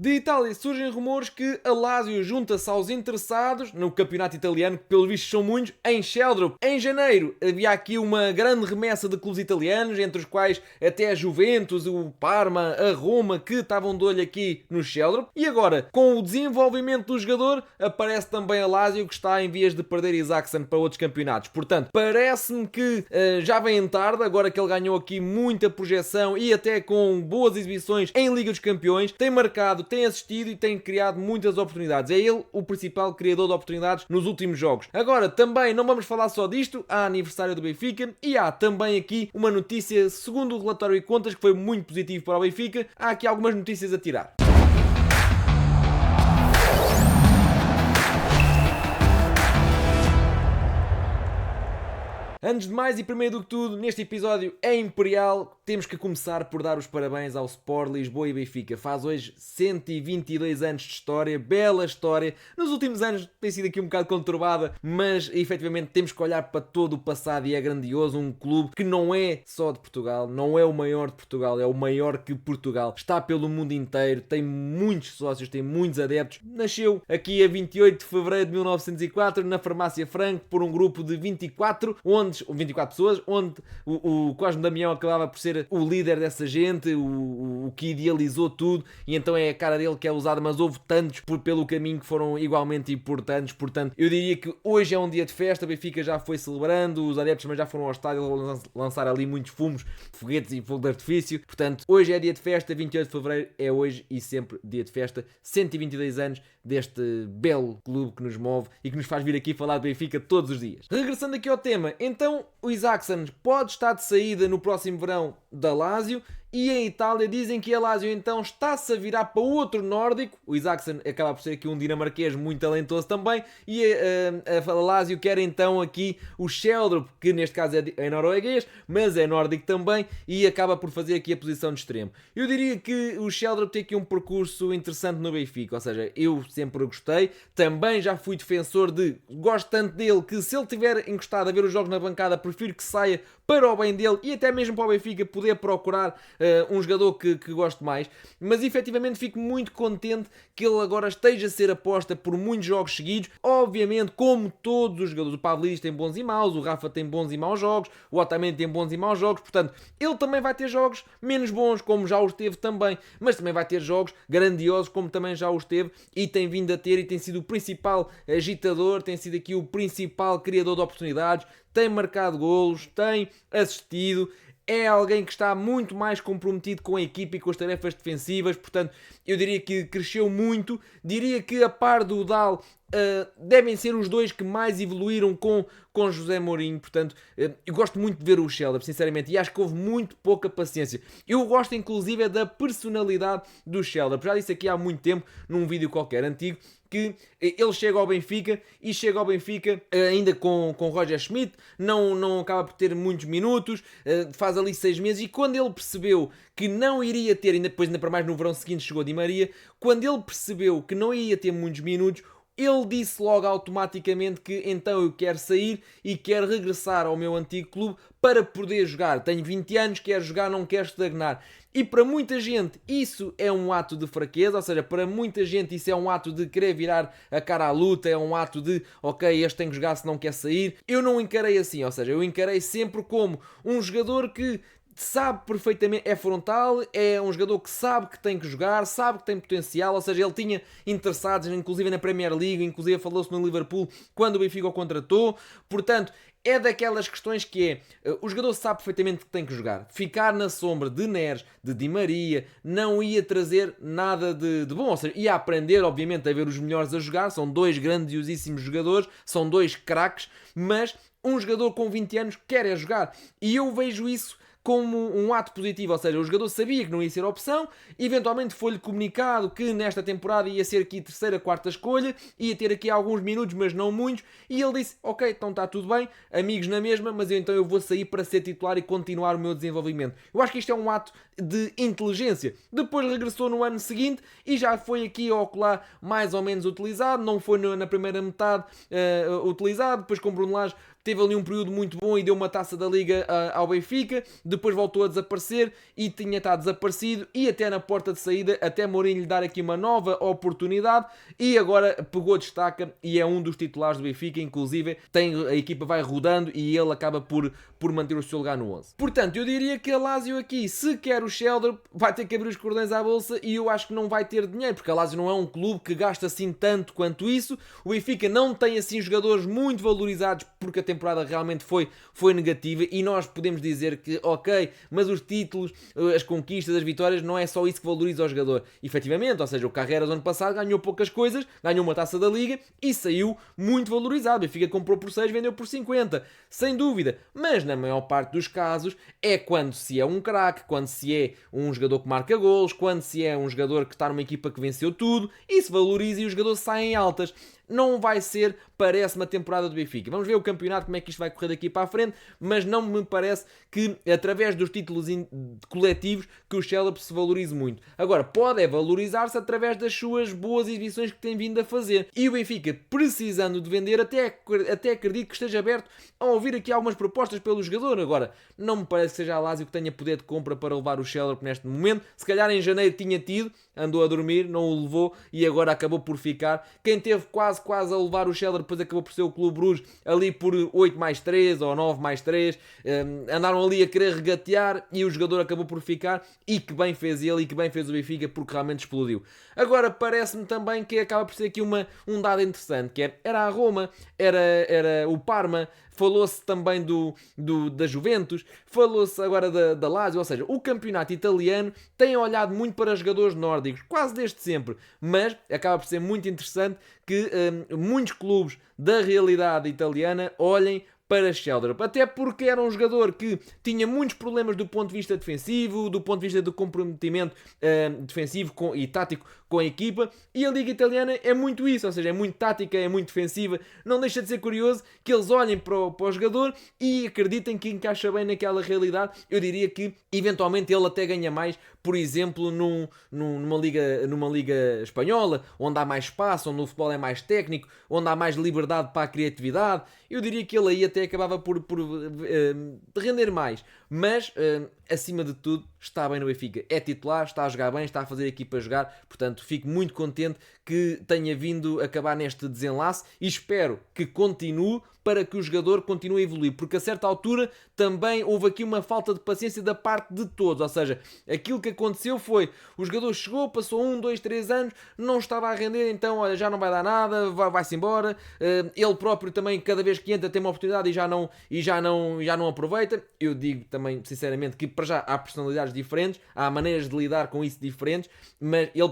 De Itália surgem rumores que a Lazio junta-se aos interessados no campeonato italiano, que pelos vistos são muitos, em Sheldrup. Em janeiro havia aqui uma grande remessa de clubes italianos, entre os quais até a Juventus, o Parma, a Roma, que estavam de olho aqui no Sheldrup. E agora, com o desenvolvimento do jogador, aparece também a Lazio, que está em vias de perder Isaacson para outros campeonatos. Portanto, parece-me que já vem tarde, agora que ele ganhou aqui muita projeção e até com boas exibições em Liga dos Campeões, tem marcado, tem assistido e tem criado muitas oportunidades. É ele o principal criador de oportunidades nos últimos jogos. Agora, também não vamos falar só disto, há aniversário do Benfica e há também aqui uma notícia, segundo o relatório e contas, que foi muito positivo para o Benfica. Há aqui algumas notícias a tirar. Antes de mais e primeiro do que tudo, neste episódio é Imperial, temos que começar por dar os parabéns ao Sport Lisboa e Benfica. Faz hoje 122 anos de história, bela história. Nos últimos anos tem sido aqui um bocado conturbada, mas efetivamente temos que olhar para todo o passado e é grandioso. Um clube que não é só de Portugal, não é o maior de Portugal, é o maior que Portugal. Está pelo mundo inteiro, tem muitos sócios, tem muitos adeptos. Nasceu aqui a 28 de fevereiro de 1904 na Farmácia Franco por um grupo de 24 pessoas, onde o Cosme Damião acabava por ser o líder dessa gente, o que idealizou tudo, e então é a cara dele que é usada, mas houve tantos pelo caminho que foram igualmente importantes. Portanto, eu diria que hoje é um dia de festa. A Benfica já foi celebrando, os adeptos mas já foram ao estádio lançar ali muitos fumos, foguetes e fogo de artifício. Portanto, hoje é dia de festa, 28 de fevereiro é hoje e sempre dia de festa. 122 anos deste belo clube que nos move e que nos faz vir aqui falar do Benfica todos os dias. Regressando aqui ao tema, então o Isaacson pode estar de saída no próximo verão da Lazio. E em Itália dizem que a Lazio então está-se a virar para outro nórdico. O Isaacson acaba por ser aqui um dinamarquês muito talentoso também. E a Lazio quer então aqui o Sheldrup, que neste caso é norueguês, mas é nórdico também, e acaba por fazer aqui a posição de extremo. Eu diria que o Sheldrup tem aqui um percurso interessante no Benfica, ou seja, eu sempre gostei. Também já fui defensor gosto tanto dele que se ele estiver encostado a ver os jogos na bancada, prefiro que saia para o bem dele e até mesmo para o Benfica poder procurar um jogador que gosto mais. Mas efetivamente fico muito contente que ele agora esteja a ser aposta por muitos jogos seguidos. Obviamente, como todos os jogadores, o Pavlidis tem bons e maus, o Rafa tem bons e maus jogos, o Otamendi tem bons e maus jogos, portanto, ele também vai ter jogos menos bons, como já os teve também, mas também vai ter jogos grandiosos, como também já os teve e tem vindo a ter, e tem sido o principal agitador, tem sido aqui o principal criador de oportunidades, tem marcado golos, tem assistido. É alguém que está muito mais comprometido com a equipa e com as tarefas defensivas, portanto, eu diria que cresceu muito. Diria que a par do Dal, devem ser os dois que mais evoluíram com José Mourinho. Portanto, eu gosto muito de ver o Sheldrup, sinceramente, e acho que houve muito pouca paciência. Eu gosto inclusive da personalidade do Sheldrup. Já disse aqui há muito tempo, num vídeo qualquer antigo, que ele chega ao Benfica ainda com Roger Schmidt, não acaba por ter muitos minutos, faz ali 6 meses, e quando ele percebeu que não iria ter, ainda para mais no verão seguinte chegou Di Maria, quando ele percebeu que não ia ter muitos minutos, ele disse logo automaticamente que então eu quero sair e quero regressar ao meu antigo clube para poder jogar. Tenho 20 anos, quero jogar, não quero estagnar. E para muita gente isso é um ato de fraqueza, ou seja, para muita gente isso é um ato de querer virar a cara à luta, é um ato de, ok, este tem que jogar se não quer sair. Eu não encarei assim, ou seja, eu encarei sempre como um jogador que sabe perfeitamente, é frontal, é um jogador que sabe que tem que jogar, sabe que tem potencial, ou seja, ele tinha interessados, inclusive na Premier League, inclusive falou-se no Liverpool quando o Benfica o contratou. Portanto, é daquelas questões que o jogador sabe perfeitamente que tem que jogar. Ficar na sombra de Neres, de Di Maria, não ia trazer nada de bom. Ou seja, ia aprender, obviamente, a ver os melhores a jogar. São dois grandiosíssimos jogadores, são dois craques, mas um jogador com 20 anos quer jogar. E eu vejo isso como um ato positivo, ou seja, o jogador sabia que não ia ser opção, eventualmente foi-lhe comunicado que nesta temporada ia ser aqui terceira, quarta escolha, ia ter aqui alguns minutos, mas não muitos, e ele disse, ok, então está tudo bem, amigos na mesma, mas então eu vou sair para ser titular e continuar o meu desenvolvimento. Eu acho que isto é um ato de inteligência. Depois regressou no ano seguinte e já foi aqui ao colar mais ou menos utilizado, não foi na primeira metade utilizado, depois com Bruno Lage teve ali um período muito bom e deu uma taça da Liga ao Benfica, depois voltou a desaparecer e tinha estado desaparecido e até na porta de saída, até Mourinho lhe dar aqui uma nova oportunidade e agora pegou destaca e é um dos titulares do Benfica, inclusive a equipa vai rodando e ele acaba por manter o seu lugar no 11. Portanto, eu diria que a Lazio aqui, se quer o Sheldon, vai ter que abrir os cordões à bolsa e eu acho que não vai ter dinheiro, porque a Lazio não é um clube que gasta assim tanto quanto isso. O Benfica não tem assim jogadores muito valorizados porque a temporada realmente foi negativa e nós podemos dizer que ok, mas os títulos, as conquistas, as vitórias, não é só isso que valoriza o jogador. Efetivamente, ou seja, o Carreras ano passado ganhou poucas coisas, ganhou uma taça da Liga e saiu muito valorizado. O Benfica comprou por 6, vendeu por 50, sem dúvida, mas na maior parte dos casos é quando se é um craque, quando se é um jogador que marca golos, quando se é um jogador que está numa equipa que venceu tudo, e se valoriza e os jogadores saem altas. Não vai ser, parece-me, a temporada do Benfica. Vamos ver o campeonato, como é que isto vai correr daqui para a frente, mas não me parece que, através dos títulos coletivos, que o Chelsea se valorize muito. Agora, pode valorizar-se através das suas boas exibições que tem vindo a fazer. E o Benfica, precisando de vender, até acredito que esteja aberto a ouvir aqui algumas propostas pelo jogador. Agora, não me parece que seja a Lazio que tenha poder de compra para levar o Chelsea neste momento. Se calhar em janeiro tinha tido, andou a dormir, não o levou e agora acabou por ficar. Quem teve quase a levar o Scheller, depois acabou por ser o Clube Bruges ali por 8+3 ou 9+3, andaram ali a querer regatear e o jogador acabou por ficar e que bem fez ele e que bem fez o Benfica porque realmente explodiu. Agora parece-me também que acaba por ser aqui um dado interessante, que era a Roma, era o Parma, falou-se também da Juventus, falou-se agora da Lazio, ou seja, o campeonato italiano tem olhado muito para jogadores nórdicos, quase desde sempre, mas acaba por ser muito interessante que muitos clubes da realidade italiana olhem para Sheldrop, até porque era um jogador que tinha muitos problemas do ponto de vista defensivo, do ponto de vista do comprometimento defensivo e tático com a equipa, e a Liga Italiana é muito isso, ou seja, é muito tática, é muito defensiva. Não deixa de ser curioso que eles olhem para o jogador e acreditem que encaixa bem naquela realidade. Eu diria que eventualmente ele até ganha mais, por exemplo, numa liga espanhola, onde há mais espaço, onde o futebol é mais técnico, onde há mais liberdade para a criatividade. Eu diria que ele aí até acabava por render mais, mas acima de tudo está bem no Benfica, é titular, está a jogar bem, está a fazer a equipa jogar, portanto fico muito contente que tenha vindo acabar neste desenlace e espero que continue para que o jogador continue a evoluir, porque a certa altura também houve aqui uma falta de paciência da parte de todos, ou seja, aquilo que aconteceu foi, o jogador chegou, passou 1, 2, 3 anos, não estava a render, então olha, já não vai dar nada, vai-se embora, ele próprio também cada vez que entra tem uma oportunidade e já não aproveita. Eu digo também sinceramente que para já há personalidades diferentes, há maneiras de lidar com isso diferentes, mas ele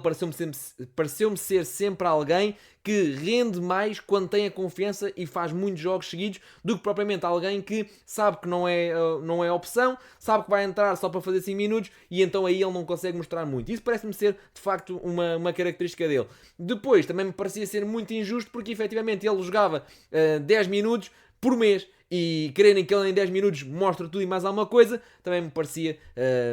pareceu-me ser sempre alguém que rende mais quando tem a confiança e faz muitos jogos seguidos do que propriamente alguém que sabe que não é opção, sabe que vai entrar só para fazer 5 minutos e então aí ele não consegue mostrar muito. Isso parece-me ser de facto uma característica dele. Depois também me parecia ser muito injusto porque efetivamente ele jogava 10 minutos por mês e quererem que ele em 10 minutos mostre tudo e mais alguma coisa também me parecia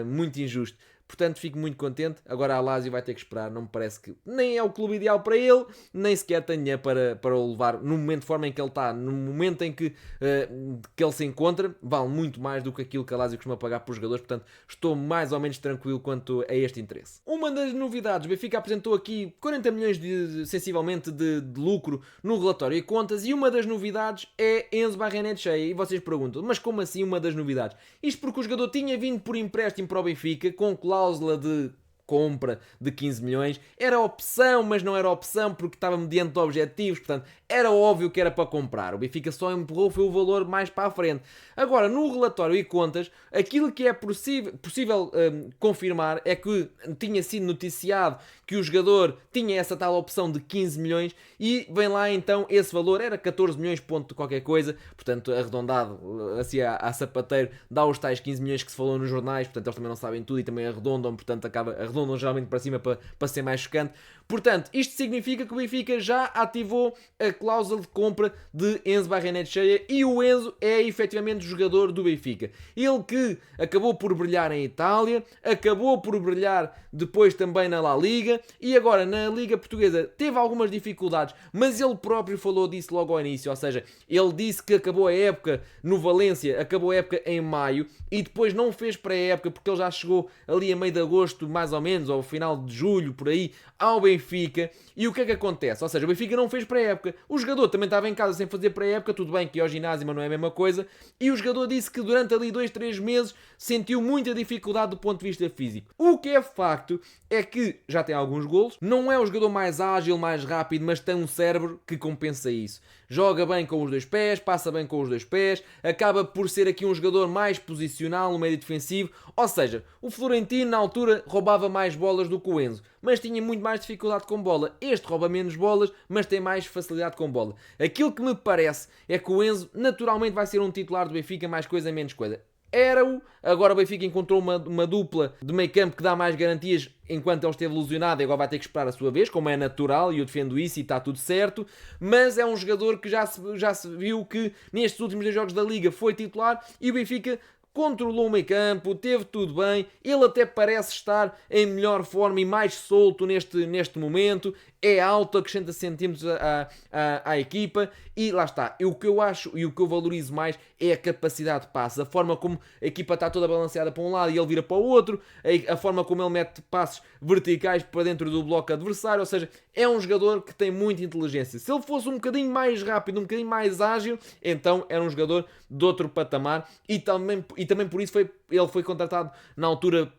muito injusto. Portanto, fico muito contente. Agora a Lazio vai ter que esperar. Não me parece que nem é o clube ideal para ele, nem sequer tem dinheiro para o levar no momento de forma em que ele está. No momento em que ele se encontra, vale muito mais do que aquilo que a Lazio costuma pagar por jogadores. Portanto, estou mais ou menos tranquilo quanto a este interesse. Uma das novidades, o Benfica apresentou aqui 40 milhões sensivelmente de lucro no relatório e contas. E uma das novidades é Enzo Barrenetxea. E vocês perguntam, mas como assim uma das novidades? Isto porque o jogador tinha vindo por empréstimo para o Benfica com cláusula de compra de 15 milhões, era opção, mas não era opção porque estava mediante objetivos, portanto era óbvio que era para comprar. O Benfica só empurrou foi o valor mais para a frente. Agora, no relatório e contas, aquilo que é possível confirmar é que tinha sido noticiado que o jogador tinha essa tal opção de 15 milhões e vem lá então esse valor, era 14 milhões ponto qualquer coisa, portanto arredondado assim a sapateiro, dá os tais 15 milhões que se falou nos jornais, portanto eles também não sabem tudo e também arredondam, portanto acaba arredondam geralmente para cima para ser mais chocante. Portanto, isto significa que o Benfica já ativou a cláusula de compra de Enzo Barrenetxea e o Enzo é efetivamente jogador do Benfica. Ele que acabou por brilhar em Itália, acabou por brilhar depois também na La Liga e agora na Liga Portuguesa teve algumas dificuldades, mas ele próprio falou disso logo ao início, ou seja, ele disse que acabou a época no Valência, acabou a época em maio e depois não fez pré-época porque ele já chegou ali a meio de agosto mais ou menos, ou final de julho, por aí, ao Benfica. E o que é que acontece? Ou seja, o Benfica não fez pré-época. O jogador também estava em casa sem fazer pré-época, tudo bem que ia ao ginásio, mas não é a mesma coisa. E o jogador disse que durante ali 2-3 meses sentiu muita dificuldade do ponto de vista físico. O que é facto é que já tem alguns golos, não é o jogador mais ágil, mais rápido, mas tem um cérebro que compensa isso. Joga bem com os dois pés, passa bem com os dois pés, acaba por ser aqui um jogador mais posicional no meio defensivo, ou seja, o Florentino na altura roubava mais bolas do que o Enzo, mas tinha muito mais dificuldade com bola. Este rouba menos bolas, mas tem mais facilidade com bola. Aquilo que me parece é que o Enzo naturalmente vai ser um titular do Benfica, mais coisa, menos coisa. Era-o, agora o Benfica encontrou uma dupla de meio campo que dá mais garantias enquanto ele esteve lesionado e agora vai ter que esperar a sua vez, como é natural, e eu defendo isso e está tudo certo, mas é um jogador que já se viu que nestes últimos 2 jogos da Liga foi titular e o Benfica controlou o meio campo, teve tudo bem, ele até parece estar em melhor forma e mais solto neste momento, é alto, acrescenta centímetros à equipa e lá está. E o que eu acho e o que eu valorizo mais é a capacidade de passe, a forma como a equipa está toda balanceada para um lado e ele vira para o outro, a forma como ele mete passos verticais para dentro do bloco adversário, ou seja, é um jogador que tem muita inteligência. Se ele fosse um bocadinho mais rápido, um bocadinho mais ágil, então era um jogador de outro patamar e também por isso ele foi contratado na altura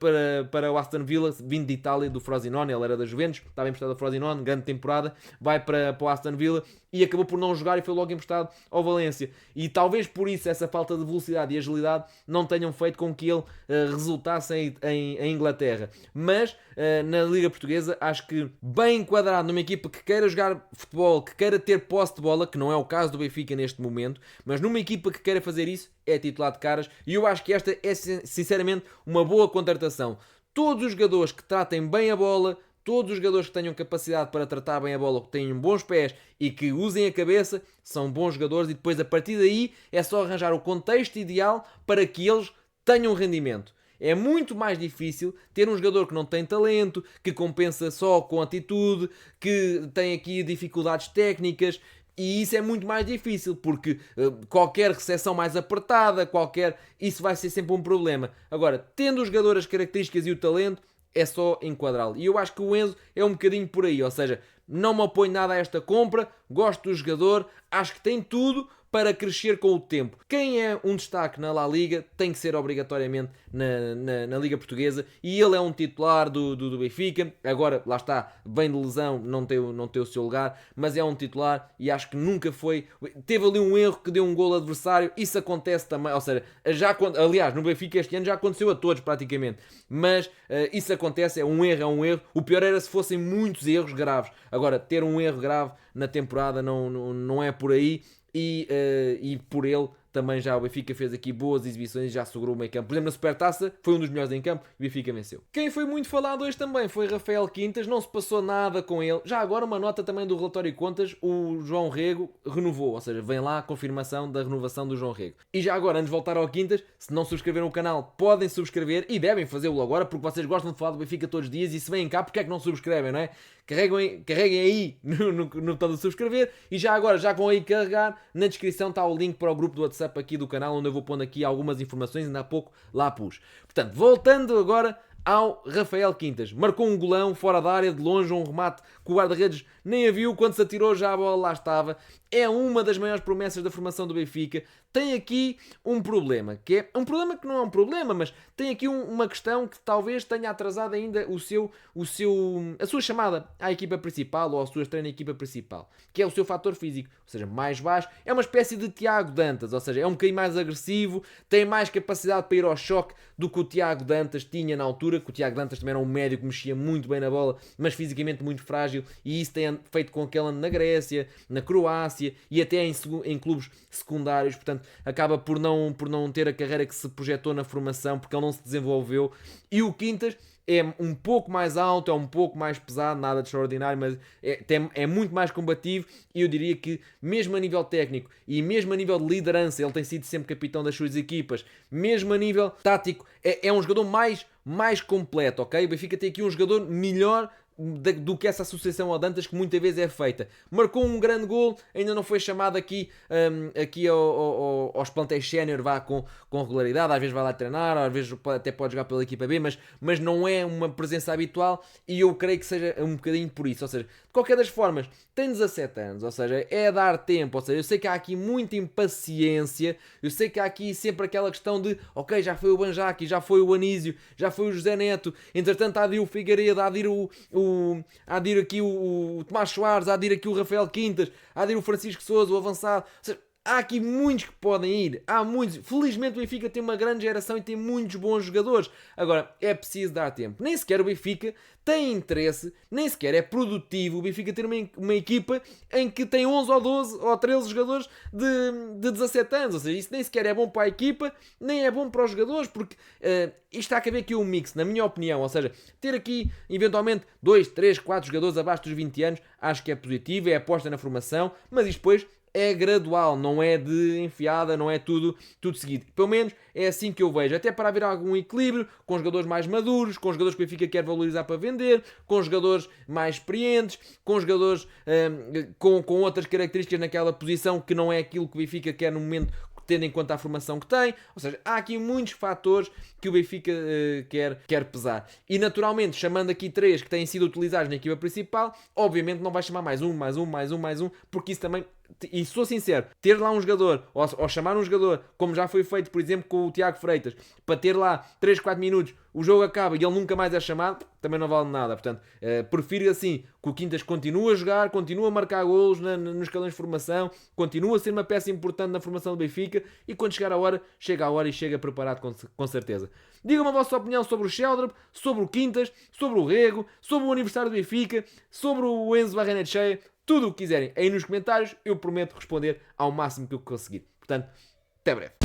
para o Aston Villa, vindo de Itália, do Frosinone, ele era da Juventus, estava emprestado ao Frosinone, grande temporada, vai para o Aston Villa e acabou por não jogar e foi logo emprestado ao Valência. E talvez por isso essa falta de velocidade e agilidade não tenham feito com que ele resultasse em Inglaterra. Mas na Liga Portuguesa acho que bem enquadrado numa equipa que queira jogar futebol, que queira ter posse de bola, que não é o caso do Benfica neste momento, mas numa equipa que queira fazer isso, é titular de caras e eu acho que esta é sinceramente uma boa contratação. Todos os jogadores que tratem bem a bola, todos os jogadores que tenham capacidade para tratar bem a bola, que tenham bons pés e que usem a cabeça, são bons jogadores e depois a partir daí é só arranjar o contexto ideal para que eles tenham rendimento. É muito mais difícil ter um jogador que não tem talento, que compensa só com atitude, que tem aqui dificuldades técnicas. E isso é muito mais difícil, porque qualquer recepção mais apertada, isso vai ser sempre um problema. Agora, tendo o jogador as características e o talento, é só enquadrá-lo. E eu acho que o Enzo é um bocadinho por aí, ou seja, não me oponho nada a esta compra, gosto do jogador, acho que tem tudo para crescer com o tempo. Quem é um destaque na La Liga tem que ser obrigatoriamente na Liga Portuguesa e ele é um titular do Benfica. Agora, lá está, vem de lesão, não tem o seu lugar, mas é um titular e acho que nunca foi... Teve ali um erro que deu um golo adversário, isso acontece também, ou seja, aliás, no Benfica este ano já aconteceu a todos praticamente, mas isso acontece, é um erro. O pior era se fossem muitos erros graves. Agora, ter um erro grave na temporada não é por aí. E por ele também já o Benfica fez aqui boas exibições e já segurou o meio campo. Por exemplo, na Supertaça foi um dos melhores em campo e o Benfica venceu. Quem foi muito falado hoje também foi Rafael Quintas, não se passou nada com ele. Já agora uma nota também do relatório de contas, o João Rego renovou, ou seja, vem lá a confirmação da renovação do João Rego. E já agora, antes de voltar ao Quintas, se não subscreveram o canal, podem subscrever e devem fazê-lo agora, porque vocês gostam de falar do Benfica todos os dias e se vêm cá, porque é que não subscrevem, não é? Carreguem aí no botão de subscrever e já agora, já vão aí carregar, na descrição está o link para o grupo do WhatsApp aqui do canal, onde eu vou pondo aqui algumas informações, ainda há pouco lá pus. Portanto, voltando agora ao Rafael Quintas. Marcou um golão fora da área, de longe, um remate que o guarda-redes nem a viu, quando se atirou já a bola lá estava. É uma das maiores promessas da formação do Benfica. Tem aqui um problema, que é um problema que não é um problema, mas tem aqui uma questão que talvez tenha atrasado ainda a sua chamada à equipa principal ou a sua estreia na equipa principal, que é o seu fator físico, ou seja, mais baixo. É uma espécie de Tiago Dantas, ou seja, é um bocadinho mais agressivo, tem mais capacidade para ir ao choque do que o Tiago Dantas tinha na altura, que o Tiago Dantas também era um médio que mexia muito bem na bola, mas fisicamente muito frágil, e isso tem feito com que ele ande na Grécia, na Croácia e até em clubes secundários, portanto acaba por não ter a carreira que se projetou na formação, porque ele não se desenvolveu. E o Quintas é um pouco mais alto, é um pouco mais pesado, nada de extraordinário, mas é muito mais combativo e eu diria que mesmo a nível técnico e mesmo a nível de liderança, ele tem sido sempre capitão das suas equipas, mesmo a nível tático, é um jogador mais completo, ok? O Benfica tem aqui um jogador melhor do que essa associação ao Dantas que muitas vezes é feita. Marcou um grande gol, ainda não foi chamado aqui aos plantéis sénior, vá com regularidade, às vezes vai lá treinar, às vezes até pode jogar pela equipa B, mas não é uma presença habitual e eu creio que seja um bocadinho por isso. Ou seja, de qualquer das formas, tem 17 anos, ou seja, é dar tempo, ou seja, eu sei que há aqui muita impaciência, eu sei que há aqui sempre aquela questão de, ok, já foi o Banjaki, já foi o Anísio, já foi o José Neto, entretanto há de ir o Figueiredo, há de ir aqui o Tomás Soares, há de ir aqui o Rafael Quintas, há de ir o Francisco Sousa, o avançado. Ou seja, há aqui muitos que podem ir, há muitos. Felizmente o Benfica tem uma grande geração e tem muitos bons jogadores. Agora, é preciso dar tempo. Nem sequer o Benfica tem interesse, nem sequer é produtivo o Benfica ter uma equipa em que tem 11 ou 12 ou 13 jogadores de 17 anos. Ou seja, isso nem sequer é bom para a equipa, nem é bom para os jogadores, porque isto está a haver aqui um mix, na minha opinião. Ou seja, ter aqui, eventualmente, 2, 3, 4 jogadores abaixo dos 20 anos, acho que é positivo, é aposta na formação, mas isto depois é gradual, não é de enfiada, não é tudo seguido. Pelo menos é assim que eu vejo. Até para haver algum equilíbrio, com jogadores mais maduros, com jogadores que o Benfica quer valorizar para vender, com jogadores mais experientes, com jogadores com outras características naquela posição que não é aquilo que o Benfica quer no momento, tendo em conta a formação que tem. Ou seja, há aqui muitos fatores que o Benfica quer pesar. E naturalmente, chamando aqui 3 que têm sido utilizados na equipa principal, obviamente não vai chamar mais um, porque isso também, e sou sincero, ter lá um jogador, ou chamar um jogador, como já foi feito, por exemplo, com o Tiago Freitas, para ter lá 3, 4 minutos, o jogo acaba e ele nunca mais é chamado, também não vale nada. Portanto, prefiro assim que o Quintas continue a jogar, continue a marcar golos nos escalões de formação, continue a ser uma peça importante na formação do Benfica e quando chegar a hora, chega a hora e chega preparado com certeza. Digam-me a vossa opinião sobre o Sheldrop, sobre o Quintas, sobre o Rego, sobre o aniversário do Benfica, sobre o Enzo Barrenetxea, tudo o que quiserem aí nos comentários, eu prometo responder ao máximo que eu conseguir. Portanto, até breve.